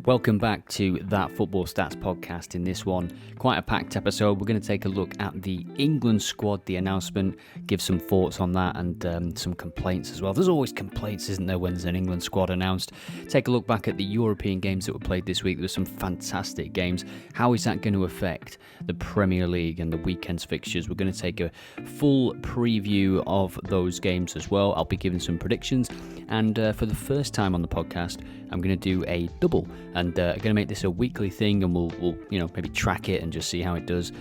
Welcome back to That Football Stats podcast. In this one, quite a packed episode. We're going to take a look at the England squad, the announcement, give some thoughts on that and some complaints as well. There's always complaints, isn't there, when there's an England squad announced? Take a look back at the European games that were played this week. There were some fantastic games. How is that going to affect the Premier League and the weekend's fixtures? We're going to take a full preview of those games as well. I'll be giving some predictions. And for the first time on the podcast, I'm going to do a double. And I'm going to make this a weekly thing, and we'll maybe track it and just see how it does.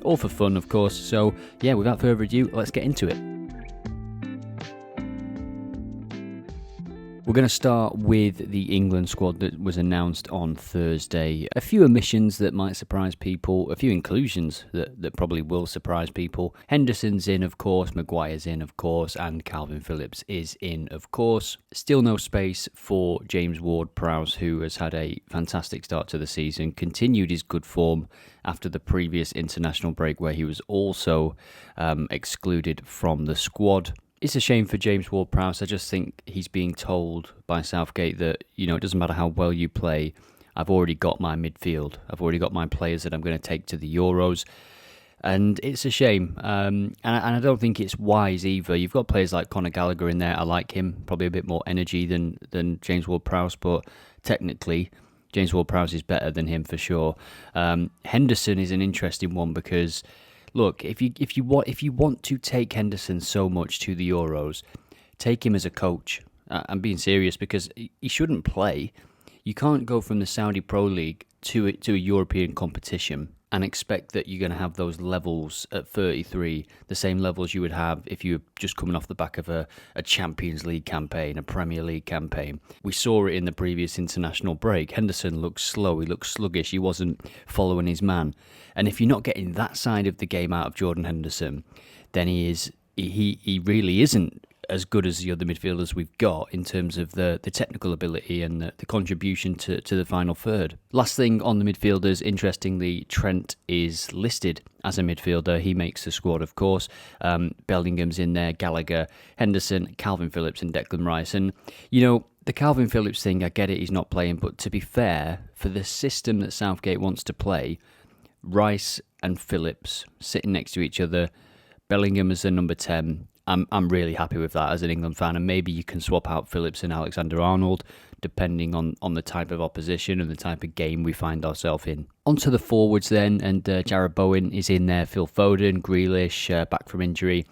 All for fun, of course. So, yeah, without further ado, let's get into it. We're going to start with the England squad that was announced on Thursday. A few omissions that might surprise people, a few inclusions that probably will surprise people. Henderson's in, of course, Maguire's in, of course, and Calvin Phillips is in, of course. Still no space for James Ward-Prowse, who has had a fantastic start to the season, continued his good form after the previous international break where he was also excluded from the squad. It's a shame for James Ward-Prowse. I just think he's being told by Southgate that, it doesn't matter how well you play. I've already got my midfield. I've already got my players that I'm going to take to the Euros. And it's a shame. And I don't think it's wise either. You've got players like Conor Gallagher in there. I like him. Probably a bit more energy than James Ward-Prowse. But technically, James Ward-Prowse is better than him for sure. Henderson is an interesting one because... Look, if you want to take Henderson so much to the Euros, take him as a coach. I'm being serious because he shouldn't play. You can't go from the Saudi Pro League to a European competition and expect that you're going to have those levels at 33, the same levels you would have if you were just coming off the back of a Champions League campaign, a Premier League campaign. We saw it in the previous international break. Henderson looked slow, he looked sluggish, he wasn't following his man. And if you're not getting that side of the game out of Jordan Henderson, then he really isn't as good as the other midfielders we've got in terms of the technical ability and the contribution to the final third. Last thing on the midfielders, interestingly, Trent is listed as a midfielder. He makes the squad, of course. Bellingham's in there, Gallagher, Henderson, Calvin Phillips and Declan Rice. And, the Calvin Phillips thing, I get it, he's not playing. But to be fair, for the system that Southgate wants to play, Rice and Phillips sitting next to each other, Bellingham as the number 10, I'm really happy with that as an England fan, and maybe you can swap out Phillips and Alexander-Arnold depending on the type of opposition and the type of game we find ourselves in. Onto the forwards then, and Jarrod Bowen is in there, Phil Foden, Grealish, back from injury.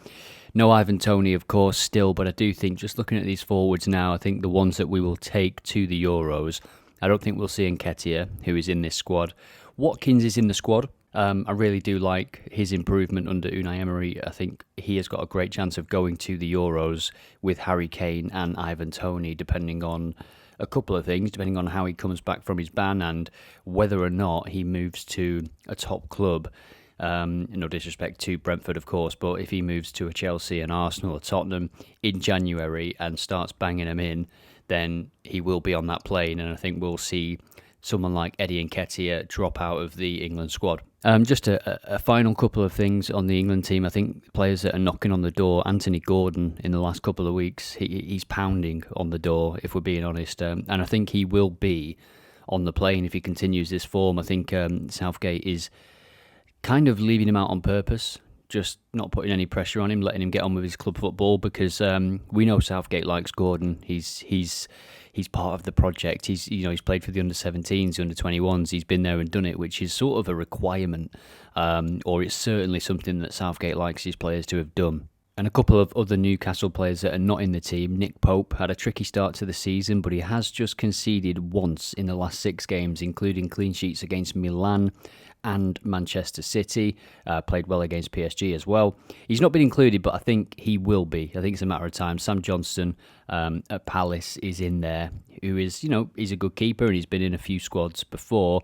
No Ivan Toney, of course, still, but I do think just looking at these forwards now, I think the ones that we will take to the Euros, I don't think we'll see Nketiah, who is in this squad. Watkins is in the squad. I really do like his improvement under Unai Emery. I think he has got a great chance of going to the Euros with Harry Kane and Ivan Toney, depending on a couple of things, depending on how he comes back from his ban and whether or not he moves to a top club. No disrespect to Brentford, of course, but if he moves to a Chelsea, an Arsenal, or Tottenham in January and starts banging them in, then he will be on that plane, and I think we'll see someone like Eddie Nketiah drop out of the England squad. Just a final couple of things on the England team. I think players that are knocking on the door, Anthony Gordon in the last couple of weeks, he's pounding on the door, if we're being honest. And I think he will be on the plane if he continues this form. I think Southgate is kind of leaving him out on purpose, just not putting any pressure on him, letting him get on with his club football, because we know Southgate likes Gordon. He's part of the project. He's played for the under-17s, the under-21s. He's been there and done it, which is sort of a requirement, or it's certainly something that Southgate likes his players to have done. And a couple of other Newcastle players that are not in the team. Nick Pope had a tricky start to the season, but he has just conceded once in the last 6 games, including clean sheets against Milan and Manchester City. Played well against PSG as well. He's not been included, but I think he will be. I think it's a matter of time. Sam Johnston at Palace is in there, who is, he's a good keeper and he's been in a few squads before.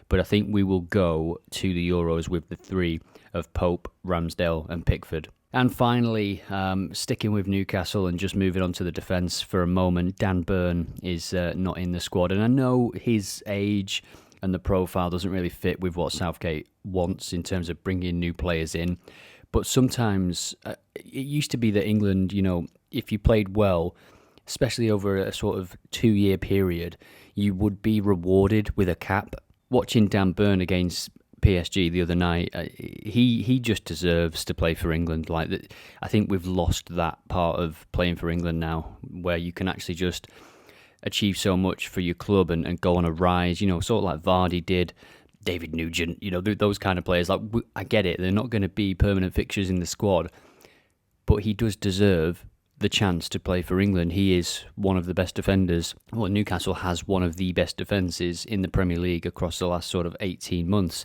But I think we will go to the Euros with the 3 of Pope, Ramsdale and Pickford. And finally, sticking with Newcastle and just moving on to the defence for a moment, Dan Burn is not in the squad. And I know his age and the profile doesn't really fit with what Southgate wants in terms of bringing new players in. But sometimes it used to be that England, if you played well, especially over a sort of 2-year period, you would be rewarded with a cap. Watching Dan Burn against PSG the other night, he just deserves to play for England. Like, I think we've lost that part of playing for England now, where you can actually just achieve so much for your club and go on a rise, sort of like Vardy did, David Nugent, those kind of players. Like, I get it, they're not going to be permanent fixtures in the squad, but he does deserve the chance to play for England. He is one of the best defenders. Well, Newcastle has one of the best defences in the Premier League across the last sort of 18 months.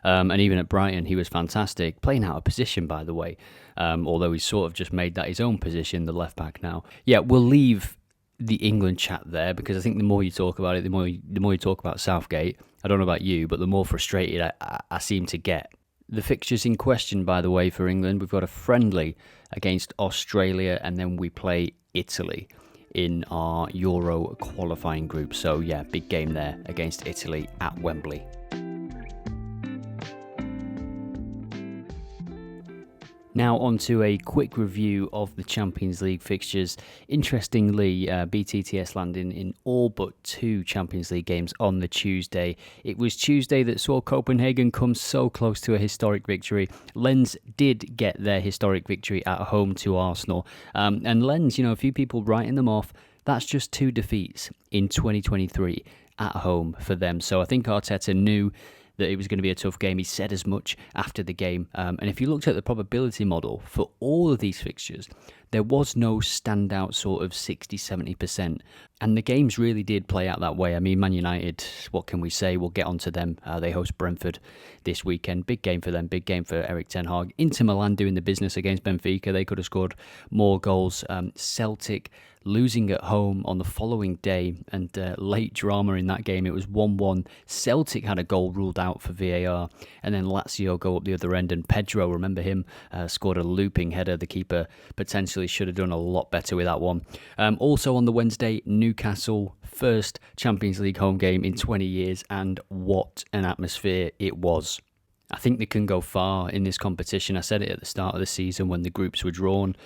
And even at Brighton, he was fantastic. Playing out of position, by the way, although he's sort of just made that his own position, the left back now. Yeah, we'll leave the England chat there, because I think the more you talk about it, the more you talk about Southgate. I don't know about you, but the more frustrated I seem to get. The fixtures in question, by the way, for England, we've got a friendly against Australia, and then we play Italy in our Euro qualifying group. So yeah, big game there against Italy at Wembley. Now on to a quick review of the Champions League fixtures. Interestingly, BTTS landing in all but 2 Champions League games on the Tuesday. It was Tuesday that saw Copenhagen come so close to a historic victory. Lens did get their historic victory at home to Arsenal. And Lens, a few people writing them off. That's just 2 defeats in 2023 at home for them. So I think Arteta knew that it was going to be a tough game. He said as much after the game. And if you looked at the probability model for all of these fixtures, there was no standout sort of 60-70%. And the games really did play out that way. I mean, Man United, what can we say? We'll get onto them. They host Brentford this weekend. Big game for them. Big game for Erik ten Hag. Inter Milan doing the business against Benfica. They could have scored more goals. Celtic losing at home on the following day, and late drama in that game. It was 1-1. Celtic had a goal ruled out for VAR, and then Lazio go up the other end, and Pedro, remember him, scored a looping header. The keeper potentially should have done a lot better with that one. Also on the Wednesday, Newcastle, first Champions League home game in 20 years, and what an atmosphere it was. I think they can go far in this competition. I said it at the start of the season when the groups were drawn.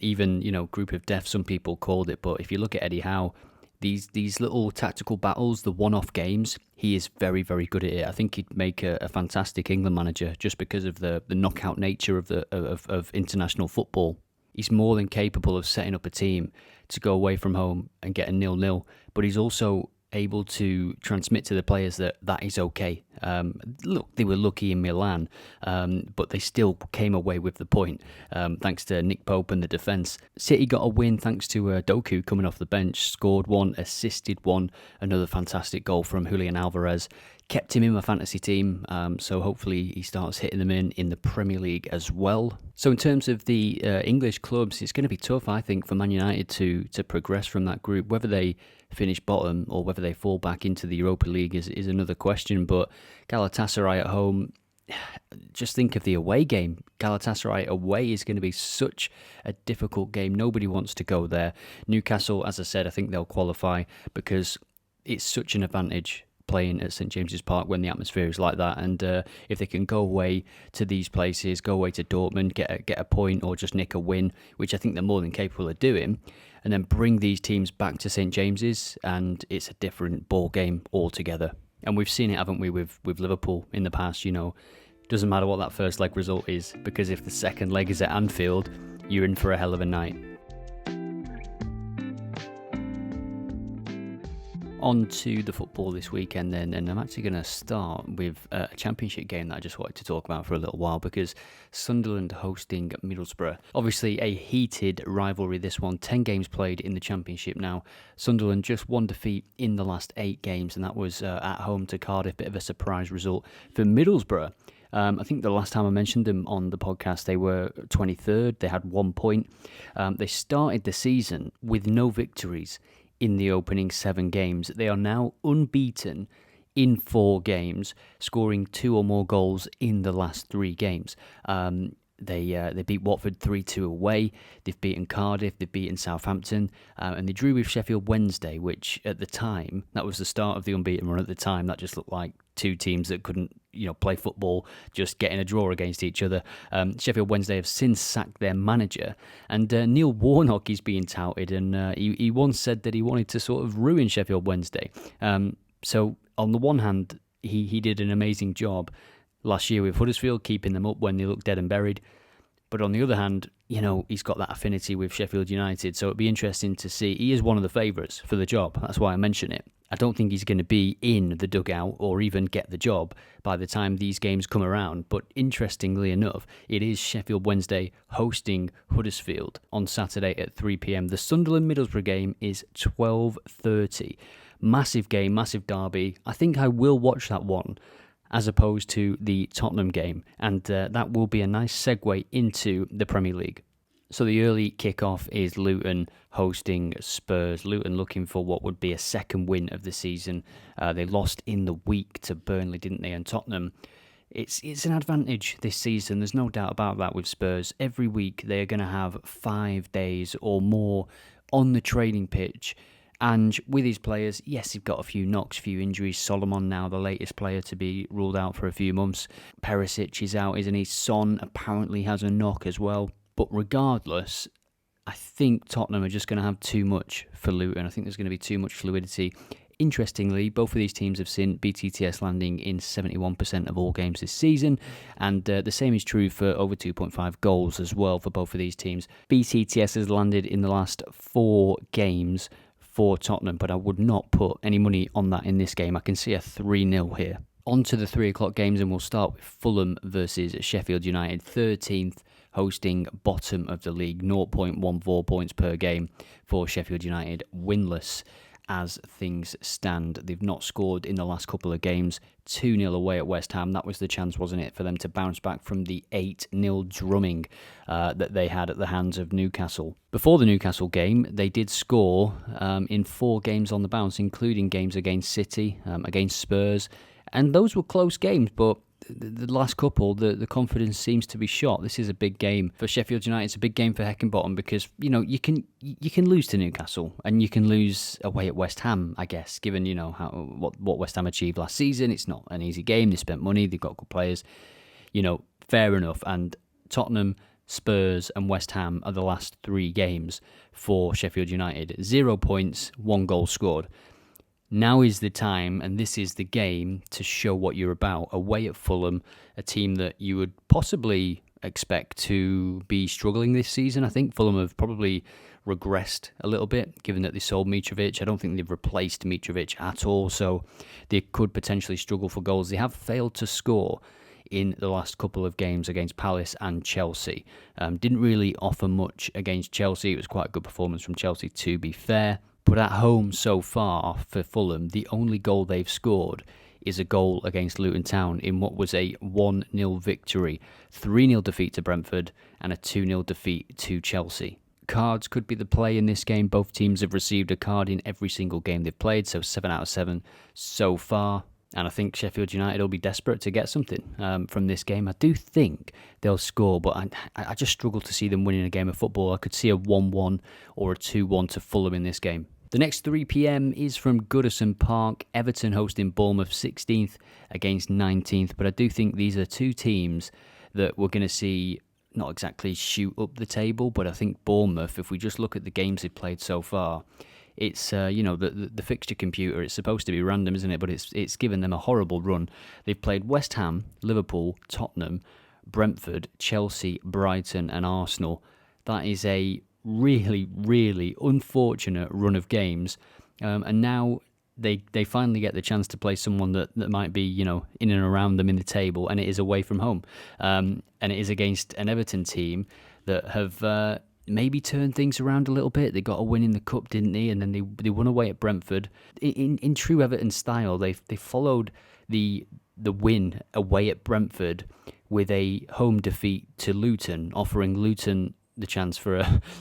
Even, group of death, some people called it. But if you look at Eddie Howe, these little tactical battles, the one-off games, he is very, very good at it. I think he'd make a fantastic England manager just because of the knockout nature of international football. He's more than capable of setting up a team to go away from home and get a 0-0. But he's also able to transmit to the players that is okay. Look, they were lucky in Milan, but they still came away with the point, thanks to Nick Pope and the defence. City got a win thanks to Doku coming off the bench, scored 1, assisted 1, another fantastic goal from Julian Alvarez. Kept him in my fantasy team, so hopefully he starts hitting them in the Premier League as well. So in terms of the English clubs, it's going to be tough, I think, for Man United to progress from that group. Whether they finish bottom or whether they fall back into the Europa League is another question. But Galatasaray at home, just think of the away game. Galatasaray away is going to be such a difficult game. Nobody wants to go there. Newcastle, as I said, I think they'll qualify because it's such an advantage playing at St James's Park when the atmosphere is like that, and if they can go away to these places, go away to Dortmund, get a point or just nick a win, which I think they're more than capable of doing, and then bring these teams back to St James's, and it's a different ball game altogether. And we've seen it, haven't we, with Liverpool in the past. Doesn't matter what that first leg result is, because if the second leg is at Anfield, you're in for a hell of a night. On to the football this weekend then, and I'm actually going to start with a championship game that I just wanted to talk about for a little while, because Sunderland hosting Middlesbrough. Obviously a heated rivalry, this one. 10 games played in the championship now. Sunderland just 1 defeat in the last 8 games, and that was at home to Cardiff. Bit of a surprise result for Middlesbrough. I think the last time I mentioned them on the podcast, they were 23rd. They had 1 point. They started the season with no victories in the opening 7 games. They are now unbeaten in 4 games, scoring 2 or more goals in the last 3 games. They beat Watford 3-2 away. They've beaten Cardiff. They've beaten Southampton, and they drew with Sheffield Wednesday, which at the time, that was the start of the unbeaten run. At the time, that just looked like two teams that couldn't, play football, just getting a draw against each other. Sheffield Wednesday have since sacked their manager, and Neil Warnock is being touted, and he once said that he wanted to sort of ruin Sheffield Wednesday. So on the one hand, he did an amazing job last year with Huddersfield, keeping them up when they looked dead and buried. But on the other hand, he's got that affinity with Sheffield United, so it'd be interesting to see. He is one of the favourites for the job. That's why I mention it. I don't think he's going to be in the dugout or even get the job by the time these games come around. But interestingly enough, it is Sheffield Wednesday hosting Huddersfield on Saturday at 3 p.m. The Sunderland-Middlesbrough game is 12:30. Massive game, massive derby. I think I will watch that one as opposed to the Tottenham game, and that will be a nice segue into the Premier League. So the early kickoff is Luton hosting Spurs. Luton looking for what would be a second win of the season. They lost in the week to Burnley, didn't they? And Tottenham, it's an advantage this season. There's no doubt about that with Spurs. Every week they are going to have 5 days or more on the training pitch. And with his players, yes, he's got a few knocks, few injuries. Solomon now the latest player to be ruled out for a few months. Perisic is out, isn't he? Son apparently has a knock as well. But regardless, I think Tottenham are just going to have too much for Luton. I think there's going to be too much fluidity. Interestingly, both of these teams have seen BTTS landing in 71% of all games this season, and the same is true for over 2.5 goals as well for both of these teams. BTTS has landed in the last 4 games for Tottenham, but I would not put any money on that in this game. I can see a 3-0 here. On to the 3 o'clock games, and we'll start with Fulham versus Sheffield United, 13th hosting bottom of the league, 0.14 points per game for Sheffield United, winless as things stand. They've not scored in the last couple of games, 2-0 away at West Ham. That was the chance, wasn't it, for them to bounce back from the 8-0 drumming that they had at the hands of Newcastle. Before the Newcastle game, they did score in 4 games on the bounce, including games against City, against Spurs, and those were close games, but the last couple, the confidence seems to be shot. This is a big game for Sheffield United. It's a big game for Heckingbottom because you can lose to Newcastle and you can lose away at West Ham. I guess given what West Ham achieved last season, it's not an easy game. They spent money. They've got good players. Fair enough. And Tottenham, Spurs, and West Ham are the last 3 games for Sheffield United. 0 points, 1 goal scored. Now is the time, and this is the game to show what you're about. Away at Fulham, a team that you would possibly expect to be struggling this season. I think Fulham have probably regressed a little bit, given that they sold Mitrovic. I don't think they've replaced Mitrovic at all, so they could potentially struggle for goals. They have failed to score in the last couple of games against Palace and Chelsea. Didn't really offer much against Chelsea. It was quite a good performance from Chelsea, to be fair. But at home so far for Fulham, the only goal they've scored is a goal against Luton Town in what was a 1-0 victory, 3-0 defeat to Brentford, and a 2-0 defeat to Chelsea. Cards could be the play in this game. Both teams have received a card in every single game they've played, so 7 out of 7 so far. And I think Sheffield United will be desperate to get something from this game. I do think they'll score, but I just struggle to see them winning a game of football. I could see a 1-1 or a 2-1 to Fulham in this game. The next 3 p.m. is from Goodison Park. Everton hosting Bournemouth 16th against 19th. But I do think these are 2 teams that we're going to see not exactly shoot up the table. But I think Bournemouth, if we just look at the games they've played so far, it's, the fixture computer, it's supposed to be random, isn't it? But it's given them a horrible run. They've played West Ham, Liverpool, Tottenham, Brentford, Chelsea, Brighton and Arsenal. That is a really, really unfortunate run of games, and now they finally get the chance to play someone that might be in and around them in the table, and it is away from home, and it is against an Everton team that have maybe turned things around a little bit. They got a win in the cup, didn't they? And then they won away at Brentford in true Everton style. They followed the win away at Brentford with a home defeat to Luton, offering Luton the chance for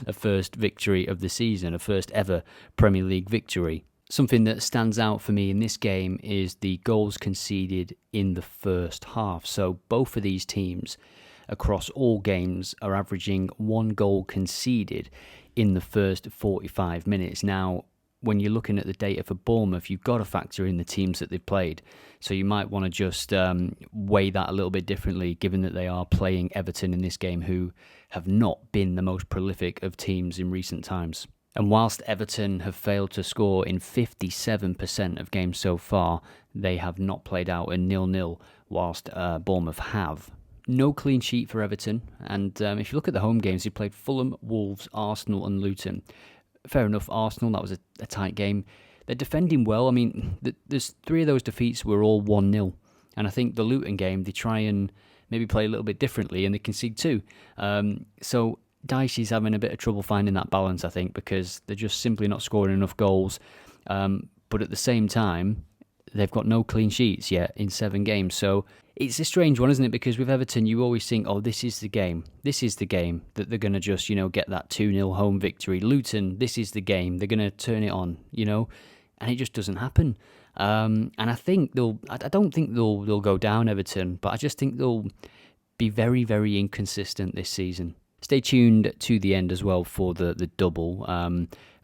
a first victory of the season, a first ever Premier League victory. Something that stands out for me in this game is the goals conceded in the first half. So both of these teams across all games are averaging 1 goal conceded in the first 45 minutes. Now, when you're looking at the data for Bournemouth, you've got to factor in the teams that they've played. So you might want to just weigh that a little bit differently, given that they are playing Everton in this game, who have not been the most prolific of teams in recent times. And whilst Everton have failed to score in 57% of games so far, they have not played out a 0-0, whilst Bournemouth have. No clean sheet for Everton, and if you look at the home games, they played Fulham, Wolves, Arsenal and Luton. Fair enough, Arsenal, that was a tight game. They're defending well. I mean, there's 3 of those defeats were all 1-0, and I think the Luton game, they try and maybe play a little bit differently, and they concede 2. So Dicey's having a bit of trouble finding that balance, I think, because they're just simply not scoring enough goals. But at the same time, they've got no clean sheets yet in 7 games. So it's a strange one, isn't it? Because with Everton, you always think, oh, this is the game. This is the game that they're going to just, get that 2-0 home victory. Luton, this is the game. They're going to turn it on, and it just doesn't happen. And I think I don't think they'll go down, Everton, but I just think they'll be very, very inconsistent this season. Stay tuned to the end as well for the double.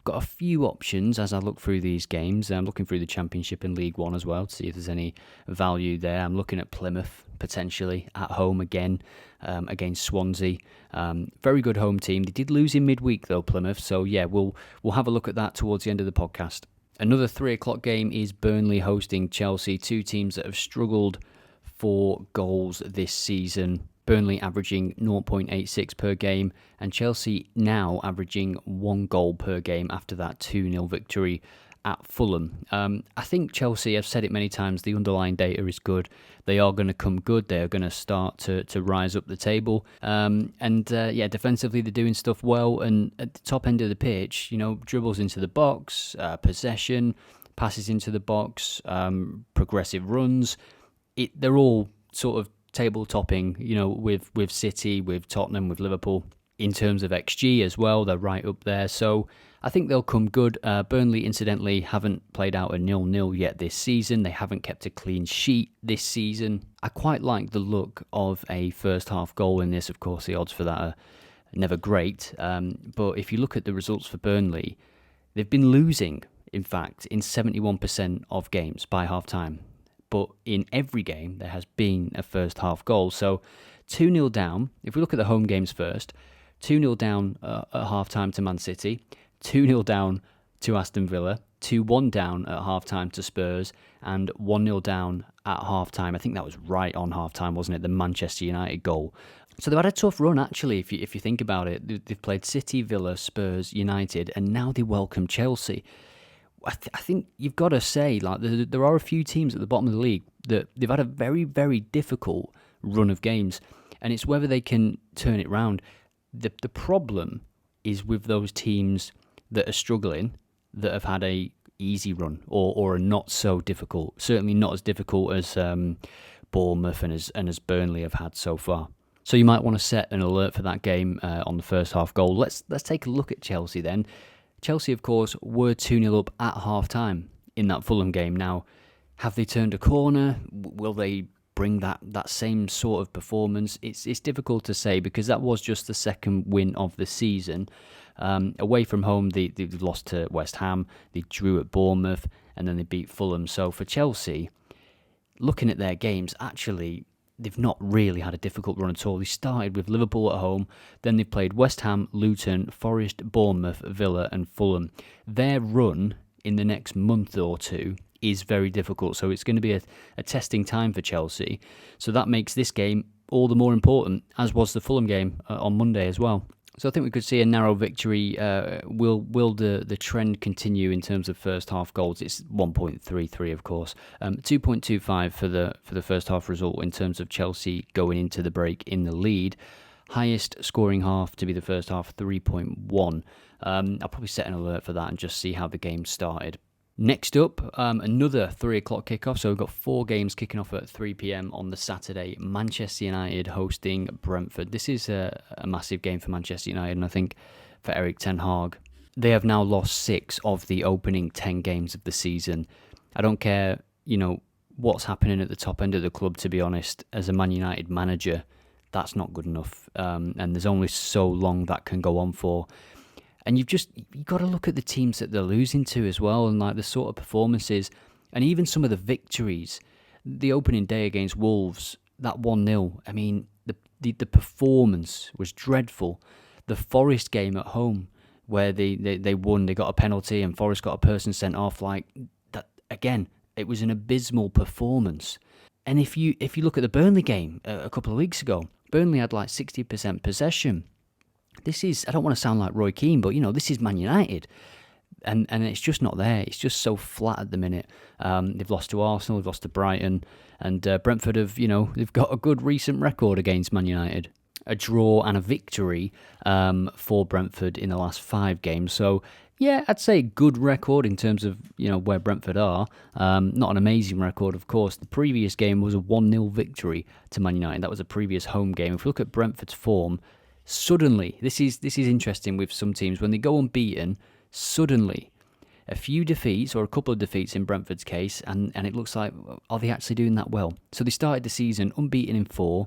Got a few options as I look through these games. I'm looking through the Championship and League One as well to see if there's any value there. I'm looking at Plymouth potentially at home again against Swansea. Very good home team. They did lose in midweek though, Plymouth. So yeah, we'll have a look at that towards the end of the podcast. Another 3 o'clock game is Burnley hosting Chelsea. 2 teams that have struggled for goals this season. Burnley averaging 0.86 per game, and Chelsea now averaging 1 goal per game after that 2-0 victory at Fulham. I think Chelsea, I've said it many times, the underlying data is good. They are going to come good. They are going to start to rise up the table. Defensively they're doing stuff well, and at the top end of the pitch, dribbles into the box, possession, passes into the box, progressive runs. They're all sort of table topping, with City, with Tottenham, with Liverpool. In terms of XG as well, they're right up there. So I think they'll come good. Burnley, incidentally, haven't played out a 0-0 yet this season. They haven't kept a clean sheet this season. I quite like the look of a first half goal in this. Of course, the odds for that are never great. But if you look at the results for Burnley, they've been losing, in fact, in 71% of games by half time. But in every game, there has been a first half goal. So 2-0 down. If we look at the home games first, 2-0 down at half time to Man City, 2-0 down to Aston Villa, 2-1 down at half time to Spurs, and 1-0 down at half time. I think that was right on half time, wasn't it? The Manchester United goal. So they've had a tough run, actually, if you think about it. They've played City, Villa, Spurs, United, and now they welcome Chelsea. I think you've got to say, there are a few teams at the bottom of the league that they've had a very, very difficult run of games, and it's whether they can turn it round. The problem is with those teams that are struggling, that have had a easy run or are not so difficult. Certainly not as difficult as Bournemouth and as Burnley have had so far. So you might want to set an alert for that game on the first half goal. Let's take a look at Chelsea then. Chelsea, of course, were 2-0 up at half-time in that Fulham game. Now, have they turned a corner? Will they bring that same sort of performance? It's difficult to say because that was just the second win of the season. Away from home, they lost to West Ham, they drew at Bournemouth, and then they beat Fulham. So for Chelsea, looking at their games, actually, they've not really had a difficult run at all. They started with Liverpool at home, then they played West Ham, Luton, Forest, Bournemouth, Villa and Fulham. Their run in the next month or two is very difficult, so it's going to be a testing time for Chelsea. So that makes this game all the more important, as was the Fulham game on Monday as well. So I think we could see a narrow victory. Will the trend continue in terms of first half goals? It's 1.33, of course. 2.25 for the first half result in terms of Chelsea going into the break in the lead. Highest scoring half to be the first half, 3.1. I'll probably set an alert for that and just see how the game started. Next up, another 3 o'clock kickoff. So we've got 4 games kicking off at 3 p.m. on the Saturday. Manchester United hosting Brentford. This is a massive game for Manchester United, and I think for Erik ten Hag. They have now lost 6 of the opening 10 games of the season. I don't care, what's happening at the top end of the club, to be honest. As a Man United manager, that's not good enough. And there's only so long that can go on for. And you've got to look at the teams that they're losing to as well, and like the sort of performances, and even some of the victories. The opening day against Wolves, that 1-0, I mean, the performance was dreadful. The Forest game at home, where they won, they got a penalty, and Forest got a person sent off, like that again, it was an abysmal performance. And if you look at the Burnley game a couple of weeks ago, Burnley had like 60% possession. This is, I don't want to sound like Roy Keane, but this is Man United. And it's just not there. It's just so flat at the minute. They've lost to Arsenal, they've lost to Brighton, and Brentford have, they've got a good recent record against Man United. A draw and a victory for Brentford in the last 5 games. So, yeah, I'd say good record in terms of, where Brentford are. Not an amazing record, of course. The previous game was a 1-0 victory to Man United. That was a previous home game. If we look at Brentford's form, suddenly, this is interesting with some teams, when they go unbeaten, suddenly a few defeats or a couple of defeats in Brentford's case, and it looks like, are they actually doing that well? So they started the season unbeaten in 4.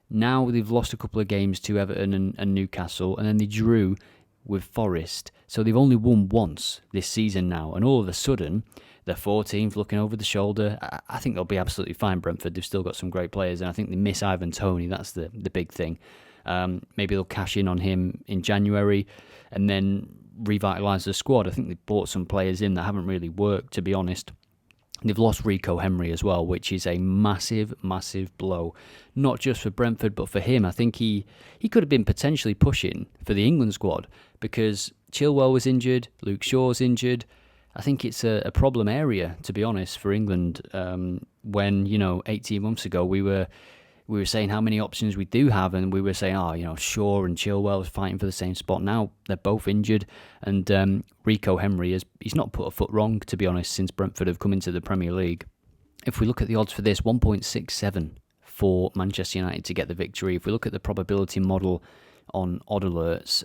Now they've lost a couple of games to Everton and Newcastle, and then they drew with Forest. So they've only won once this season now, and all of a sudden they're 14th, looking over the shoulder. I think they'll be absolutely fine, Brentford. They've still got some great players, and I think they miss Ivan Toney. That's the big thing. Maybe they'll cash in on him in January and then revitalise the squad. I think they've brought some players in that haven't really worked, to be honest. They've lost Rico Henry as well, which is a massive, massive blow. Not just for Brentford, but for him. I think he could have been potentially pushing for the England squad, because Chilwell was injured, Luke Shaw's injured. I think it's a problem area, to be honest, for England. When, 18 months ago, we were saying how many options we do have, and we were saying, Shaw and Chilwell is fighting for the same spot. Now they're both injured, and Rico Henry he's not put a foot wrong, to be honest, since Brentford have come into the Premier League. If we look at the odds for this, 1.67 for Manchester United to get the victory. If we look at the probability model on Odd Alerts,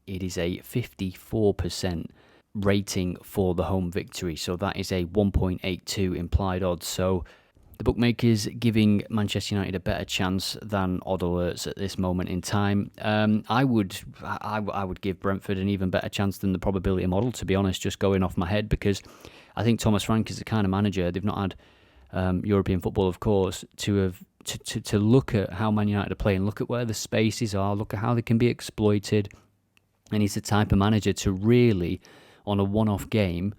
it is a 54% rating for the home victory. So that is a 1.82 implied odds. So the bookmakers giving Manchester United a better chance than Odd Alerts at this moment in time. I would give Brentford an even better chance than the probability model, to be honest, just going off my head, because I think Thomas Frank is the kind of manager. They've not had European football, of course, to look at how Man United are playing, look at where the spaces are, look at how they can be exploited. And he's the type of manager to really, on a one-off game,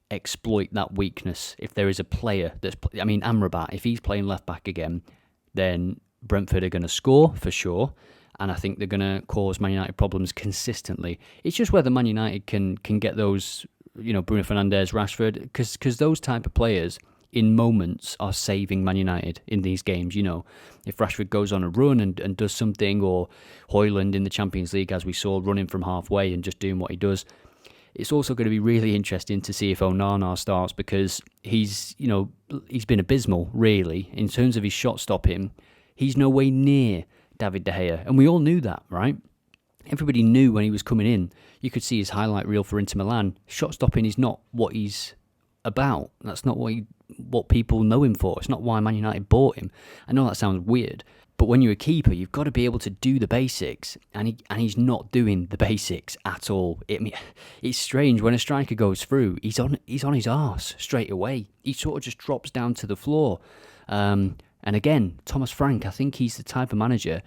exploit that weakness. If there is a player Amrabat, if he's playing left back again, then Brentford are going to score for sure, and I think they're going to cause Man United problems consistently. It's just whether Man United can get those, Bruno Fernandes, Rashford, because those type of players in moments are saving Man United in these games. If Rashford goes on a run and does something, or Højlund in the Champions League, as we saw, running from halfway and just doing what he does. It's also going to be really interesting to see if Onana starts, because he's been abysmal, really, in terms of his shot stopping. He's no way near David De Gea, and we all knew that, right? Everybody knew when he was coming in. You could see his highlight reel for Inter Milan. Shot stopping is not what he's about. That's not what people know him for. It's not why Man United bought him. I know that sounds weird, but when you're a keeper, you've got to be able to do the basics, and he's not doing the basics at all. It's strange when a striker goes through. He's on his arse straight away. He sort of just drops down to the floor. And again, Thomas Frank, I think he's the type of manager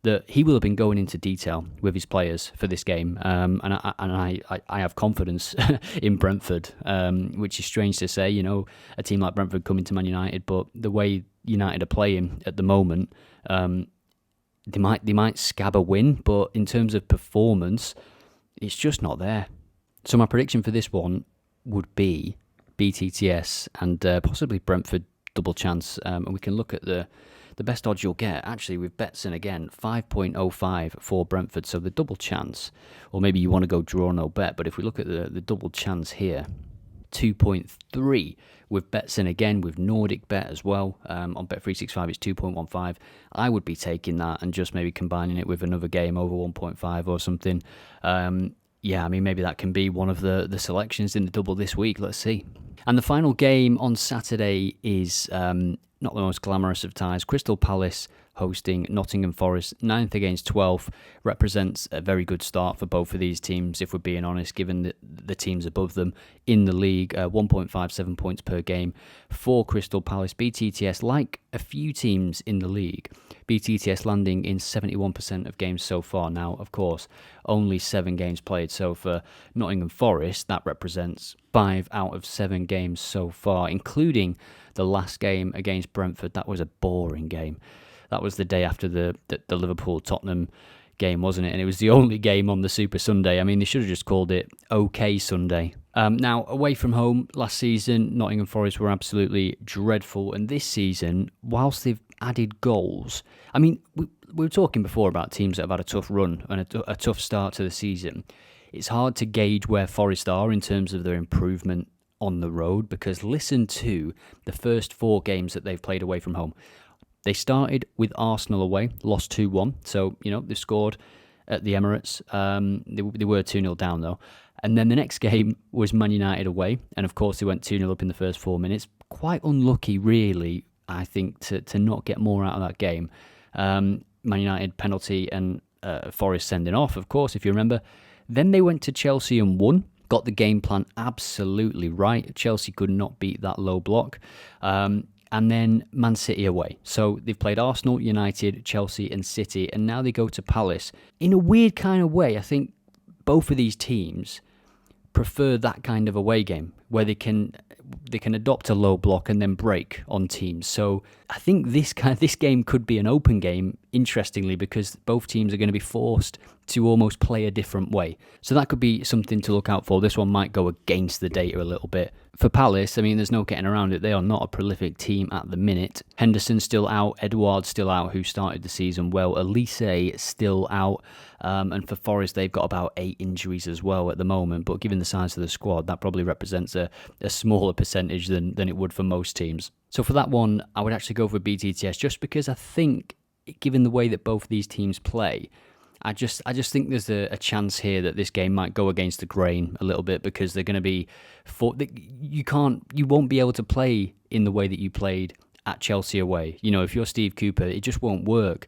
that he will have been going into detail with his players for this game, and I have confidence in Brentford, which is strange to say. A team like Brentford coming to Man United, but the way United are playing at the moment, they might scab a win, but in terms of performance, it's just not there. So my prediction for this one would be BTTS and possibly Brentford double chance, and we can look at the best odds you'll get, actually, with Betson again, 5.05 for Brentford, so the double chance, or maybe you want to go draw no bet, but if we look at the double chance here, 2.3 with Betson again, with Nordic Bet as well. On Bet365 it's 2.15. I would be taking that and just maybe combining it with another game over 1.5 or something. Maybe that can be one of the selections in the double this week. Let's see. And the final game on Saturday is not not the most glamorous of ties. Crystal Palace hosting Nottingham Forest, 9th against 12th, represents a very good start for both of these teams, if we're being honest, given the teams above them in the league. 1.57 points per game for Crystal Palace. BTTS, like a few teams in the league, BTTS landing in 71% of games so far. Now, of course, only 7 games played, so for Nottingham Forest, that represents 5 out of 7 games so far, including the last game against Brentford. That was a boring game. That was the day after the Liverpool-Tottenham game, wasn't it? And it was the only game on the Super Sunday. I mean, they should have just called it OK Sunday. Now, away from home, last season, Nottingham Forest were absolutely dreadful. And this season, whilst they've added goals, I mean, we were talking before about teams that have had a tough run and a tough start to the season. It's hard to gauge where Forest are in terms of their improvement on the road, because listen to the first 4 games that they've played away from home. They started with Arsenal away, lost 2-1. So, they scored at the Emirates. They were 2-0 down, though. And then the next game was Man United away. And, of course, they went 2-0 up in the first 4 minutes. Quite unlucky, really, I think, to not get more out of that game. Man United penalty and Forest sending off, of course, if you remember. Then they went to Chelsea and won. Got the game plan absolutely right. Chelsea could not beat that low block. And then Man City away. So they've played Arsenal, United, Chelsea and City, and now they go to Palace. In a weird kind of way, I think both of these teams prefer that kind of away game, where they can adopt a low block and then break on teams. So I think this game could be an open game, interestingly, because both teams are going to be forced to almost play a different way. So that could be something to look out for. This one might go against the data a little bit. For Palace, I mean, there's no getting around it. They are not a prolific team at the minute. Henderson still out, Edouard still out, who started the season well. Elise still out. And for Forest, they've got about 8 injuries as well at the moment. But given the size of the squad, that probably represents a smaller percentage than it would for most teams. So for that one, I would actually go for BTTS, just because I think, given the way that both these teams play, I just think there's a chance here that this game might go against the grain a little bit, because they're going to be you won't be able to play in the way that you played at Chelsea away. If you're Steve Cooper, it just won't work.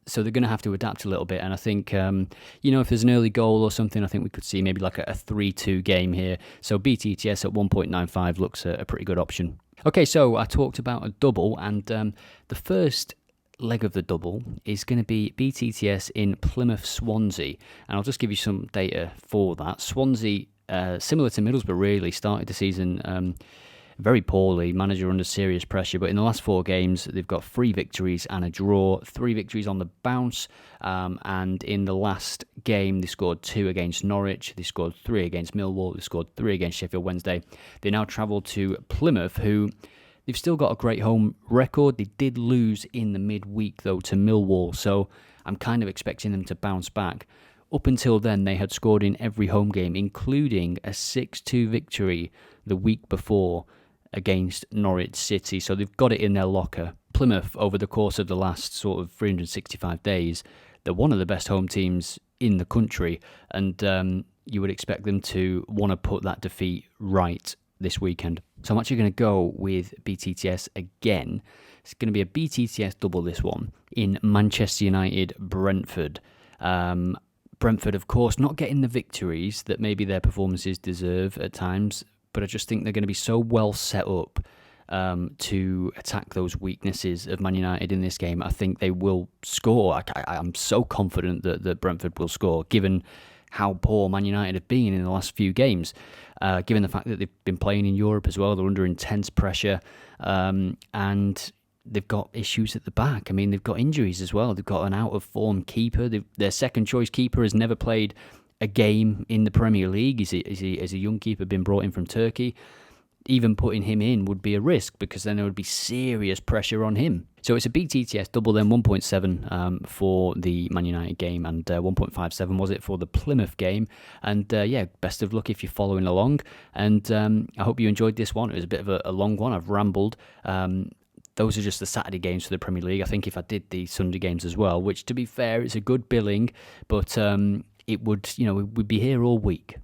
So they're going to have to adapt a little bit. And I think, if there's an early goal or something, I think we could see maybe like a 3-2 game here. So BTTS at 1.95 looks a pretty good option. Okay, so I talked about a double, and the first leg of the double is going to be BTTS in Plymouth-Swansea. And I'll just give you some data for that. Swansea, similar to Middlesbrough, really started the season very poorly, manager under serious pressure, but in the last 4 games they've got 3 victories and a draw, 3 victories on the bounce, and in the last game they scored 2 against Norwich, they scored 3 against Millwall, they scored 3 against Sheffield Wednesday. They now travel to Plymouth, who they've still got a great home record. They did lose in the midweek though to Millwall, so I'm kind of expecting them to bounce back. Up until then, they had scored in every home game, including a 6-2 victory the week before against Norwich City, so they've got it in their locker. Plymouth, over the course of the last sort of 365 days, they're one of the best home teams in the country, and you would expect them to want to put that defeat right this weekend. So I'm actually going to go with BTTS again. It's going to be a BTTS double, this one, in Manchester United Brentford. Brentford, of course, not getting the victories that maybe their performances deserve at times, but I just think they're going to be so well set up to attack those weaknesses of Man United in this game. I think they will score. I'm so confident that Brentford will score, given how poor Man United have been in the last few games, given the fact that they've been playing in Europe as well. They're under intense pressure, and they've got issues at the back. I mean, they've got injuries as well. They've got an out-of-form keeper. Their second-choice keeper has never played a game in the Premier League. Is a young keeper been brought in from Turkey? Even putting him in would be a risk, because then there would be serious pressure on him. So it's a BTTS double then, 1.7 for the Man United game, and 1.57 was it for the Plymouth game. And best of luck if you're following along. And I hope you enjoyed this one. It was a bit of a long one. I've rambled. Those are just the Saturday games for the Premier League. I think if I did the Sunday games as well, which, to be fair, it's a good billing, but we'd be here all week.